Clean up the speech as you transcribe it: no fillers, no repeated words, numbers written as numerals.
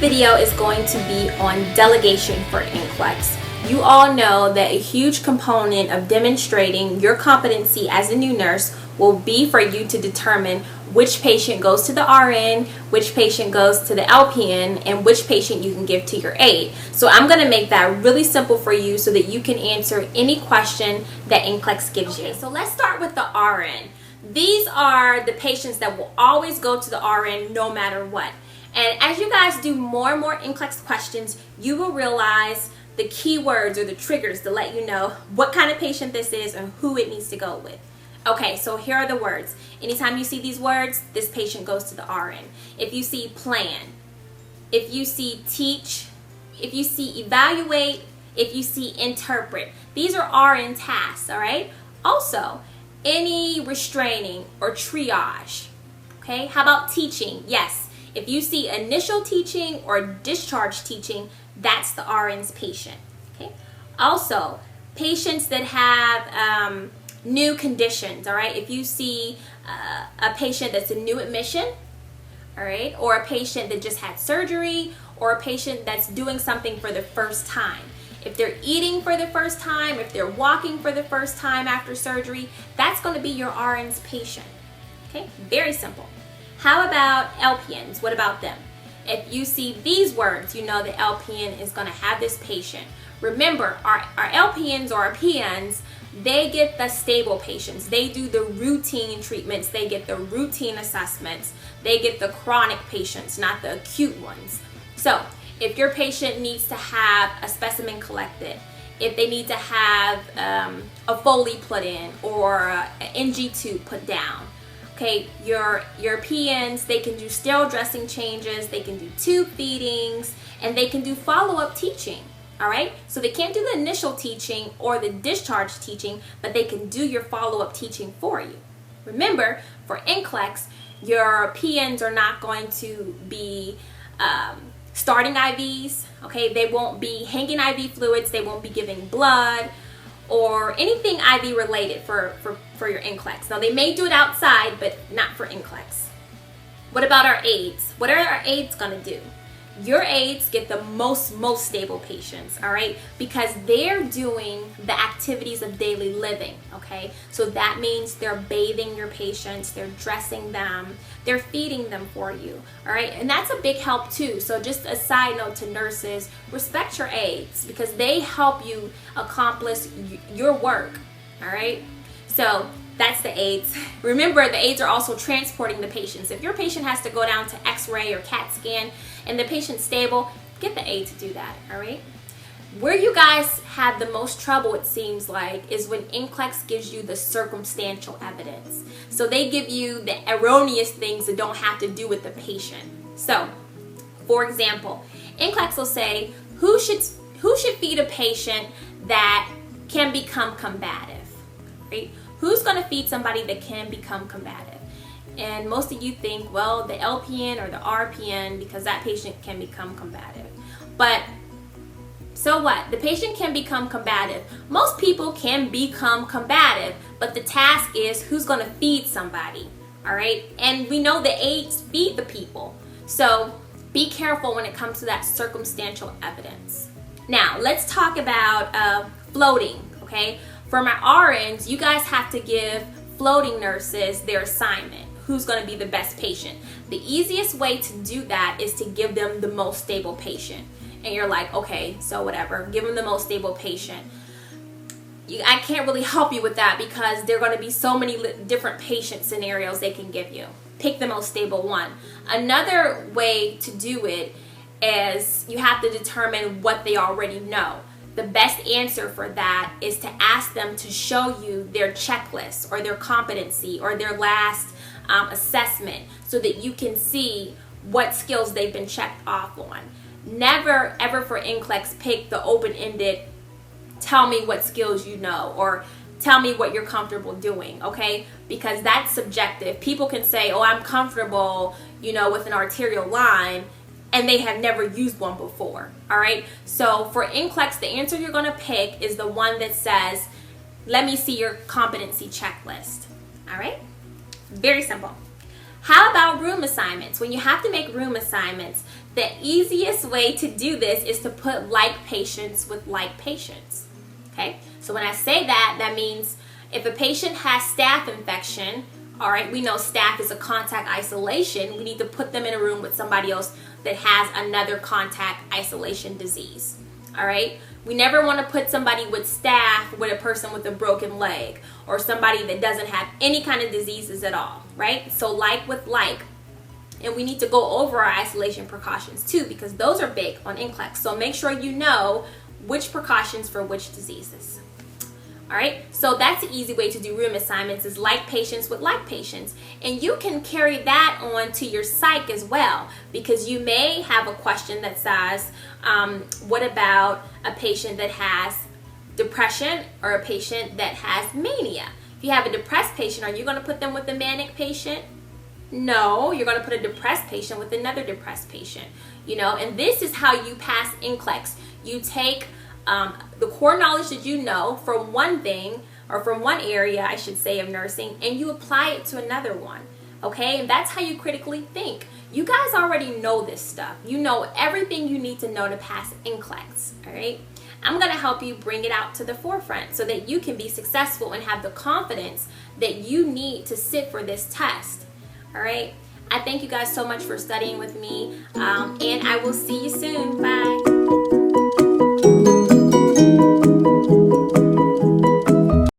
video is going to be on delegation for NCLEX. You all know that a huge component of demonstrating your competency as a new nurse will be for you to determine which patient goes to the RN, which patient goes to the LPN, and which patient you can give to your aide. So I'm going to make that really simple for you so that you can answer any question that NCLEX gives you. So let's start with the RN. These are the patients that will always go to the RN no matter what. And as you guys do more and more NCLEX questions, you will realize the keywords or the triggers to let you know what kind of patient this is and who it needs to go with. Okay, so here are the words. Anytime you see these words, this patient goes to the RN. If you see plan, if you see teach, if you see evaluate, if you see interpret, these are RN tasks, all right? Also, any restraining or triage, okay? How about teaching? Yes, if you see initial teaching or discharge teaching, that's the RN's patient, okay? Also, patients that have new conditions, all right? If you see a patient that's a new admission, all right, or a patient that just had surgery, or a patient that's doing something for the first time. If they're eating for the first time, if they're walking for the first time after surgery, that's going to be your RN's patient, okay? Very simple. How about LPNs? What about them? If you see these words, you know the LPN is going to have this patient. Remember, our LPNs or our PNs, they get the stable patients. They do the routine treatments. They get the routine assessments. They get the chronic patients, not the acute ones. So if your patient needs to have a specimen collected, if they need to have a Foley put in or an NG tube put down, okay, your PNs, they can do sterile dressing changes, they can do tube feedings, and they can do follow-up teaching. All right, so they can't do the initial teaching or the discharge teaching, but they can do your follow-up teaching for you. Remember, for NCLEX, your PNs are not going to be starting IVs, okay? They won't be hanging IV fluids, they won't be giving blood or anything IV related for your NCLEX. Now, they may do it outside, but not for NCLEX. What about our aides? What are our aides gonna do? Your aides get the most stable patients, all right? Because they're doing the activities of daily living, okay? So that means they're bathing your patients, they're dressing them, they're feeding them for you, all right? And that's a big help too. So just a side note to nurses, respect your aides because they help you accomplish your work, all right? So that's the aides. Remember, the aides are also transporting the patients. If your patient has to go down to x-ray or CAT scan and the patient's stable, get the aide to do that, all right? Where you guys have the most trouble, it seems like, is when NCLEX gives you the circumstantial evidence. So they give you the erroneous things that don't have to do with the patient. So, for example, NCLEX will say, who should feed a patient that can become combative, right? Who's going to feed somebody that can become combative? And most of you think, well, the LPN or the RPN, because that patient can become combative. But so what? The patient can become combative. Most people can become combative, but the task is who's going to feed somebody, all right? And we know the aides feed the people. So be careful when it comes to that circumstantial evidence. Now, let's talk about floating, okay? For my RNs, you guys have to give floating nurses their assignment. Who's going to be the best patient? The easiest way to do that is to give them the most stable patient. And you're like, okay, so whatever, give them the most stable patient. I can't really help you with that because there are going to be so many different patient scenarios they can give you. Pick the most stable one. Another way to do it is you have to determine what they already know. The best answer for that is to ask them to show you their checklist or their competency or their last assessment so that you can see what skills they've been checked off on. Never ever for NCLEX pick the open-ended, tell me what skills you know or tell me what you're comfortable doing, okay? Because that's subjective. People can say, oh, I'm comfortable, with an arterial line, and they have never used one before, all right? So for NCLEX, the answer you're gonna pick is the one that says, let me see your competency checklist, all right? Very simple. How about room assignments? When you have to make room assignments, the easiest way to do this is to put like patients with like patients. Okay, so when I say that, that means if a patient has staph infection, all right, we know staph is a contact isolation. We need to put them in a room with somebody else that has another contact isolation disease. All right, we never want to put somebody with staph with a person with a broken leg or somebody that doesn't have any kind of diseases at all, right? So like with like. And we need to go over our isolation precautions too, because those are big on NCLEX. So make sure you know which precautions for which diseases. All right, so that's the easy way to do room assignments, is like patients with like patients. And you can carry that on to your psych as well, because you may have a question that says, what about a patient that has depression or a patient that has mania? If you have a depressed patient, are you going to put them with a manic patient? No, you're going to put a depressed patient with another depressed patient, and this is how you pass NCLEX. You take the core knowledge that you know from one thing, or from one area, I should say, of nursing, and you apply it to another one, okay? And that's how you critically think. You guys already know this stuff. You know everything you need to know to pass NCLEX, all right? I'm going to help you bring it out to the forefront so that you can be successful and have the confidence that you need to sit for this test. All right, I thank you guys so much for studying with me, and I will see you soon. Bye.